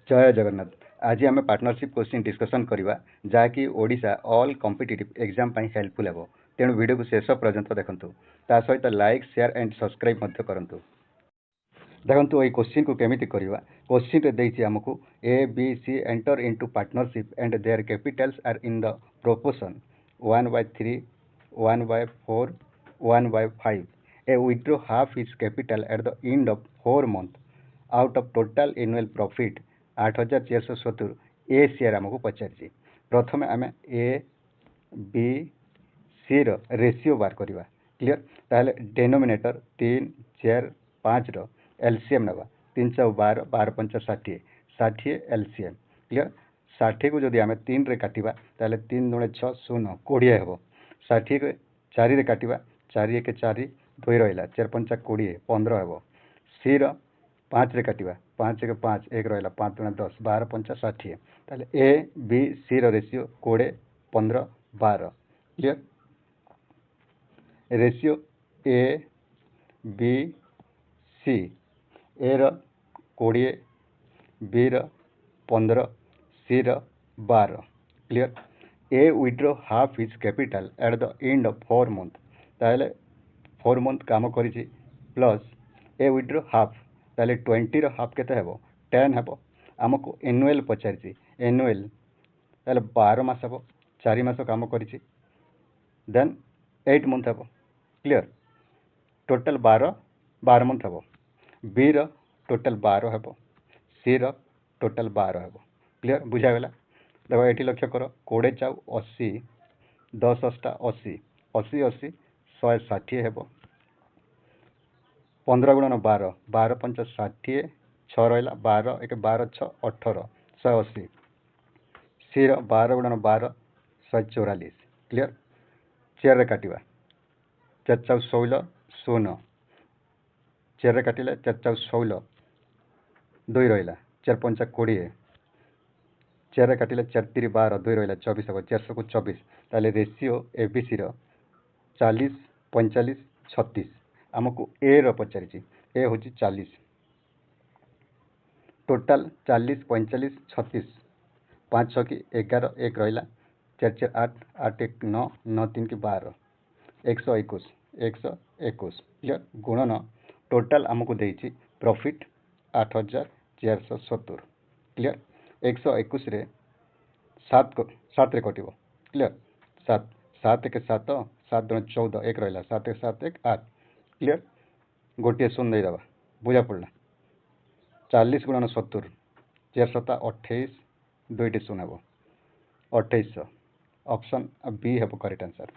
जय जगन्नाथ। आज आम पार्टनरशिप क्वेश्चन डिस्कसन करवा जहाँकि Odisha all competitive exam helpful हेबो। तेणु वीडियो को शेष पर्यंत देखंतु। ता सहित लाइक शेयर एंड सब्सक्राइब मध्य करंतु। देखंतु एई क्वेश्चन को केमिति करवा। क्वेश्चन रे देइछि हमकु A B C enter into partnership and their capitals are in the proportion 1/3 1/4 1/5 A withdraw half its capital at the end of 4 months out of total annual profit 8470 A share आमको पचार। प्रथम आम ए B C ratio बार करवा। Clear. ताहले denominator 3 4 5 LCM नवा 312 12 5 60 60 LCM. Clear. 60 को जदि आम 3 रे काटिबा ताहले 3 दूणे 6 0 20 हेबो। 60 को 4 रे काटिबा 4 1 4 2 रहिला 4 5 20 15 हेबो। सी 5 रे काटिबा 5 1 5 1 रहिला 5 दूणे 10 12 5 60। ताहले A B C ratio 20 15 12। Clear. Ratio A B C A 20 B 15 C 12। Clear. A withdrew half is capital at the end of 4 month. ताहले 4 मंथ काम करिछि प्लस ए विड्रो हाफ ताहले 20 रो हाफ केते हेबो 10 हेबो। आमको एनुअल पचारिछि एनुअल ताहले 12 मास हेबो 4 मास काम करिछि देन 8 मंथ हेबो। क्लियर। टोटल 12 मंथ हेबो। बी टोटल 12 हेबो सी टोटल 12 हेबो। क्लियर बुझा गला। देखो एठी लक्ष्य करो 20 चाउ 80 10 अष्टा 80 80 80 160 हेबो। 15 गुणन 12 12 5 60 6 रहिला 12 1 12 6 18 180। सी 12 गुणन 12 144। क्लियर। चेयर रे काटिबा 4 चाउ 16 शून्य चेयर रे काटिले 4 चाउ 16 2 रहिला 4 5 20 चेयर रे काटिले 4 3 12 2 रहिला 24 हेबो 400 को 24। ताले रेशियो एबीसी 40 45 36 आमको ए पचारिछि ए होची 40 टोटल 40 45 36 5 6 की 11 1 रहिला 4 4 8 8 1 9 9 3 की 12 121 121। क्लियर। गुणन टोटल आमको देइछि प्रॉफिट 8470। क्लियर। 121 रे 7 7 रे कटिबो। क्लियर। 7 7 1 7 7 2 14 1 रहिला 7 1 7 1 8। क्लियर। गोटे शून्य दे दबा बुझा पड़ला 40 गुणन 70 4 7 28 2 शून्य हेबो 2800। ऑप्शन बी हेबो करेक्ट आंसर।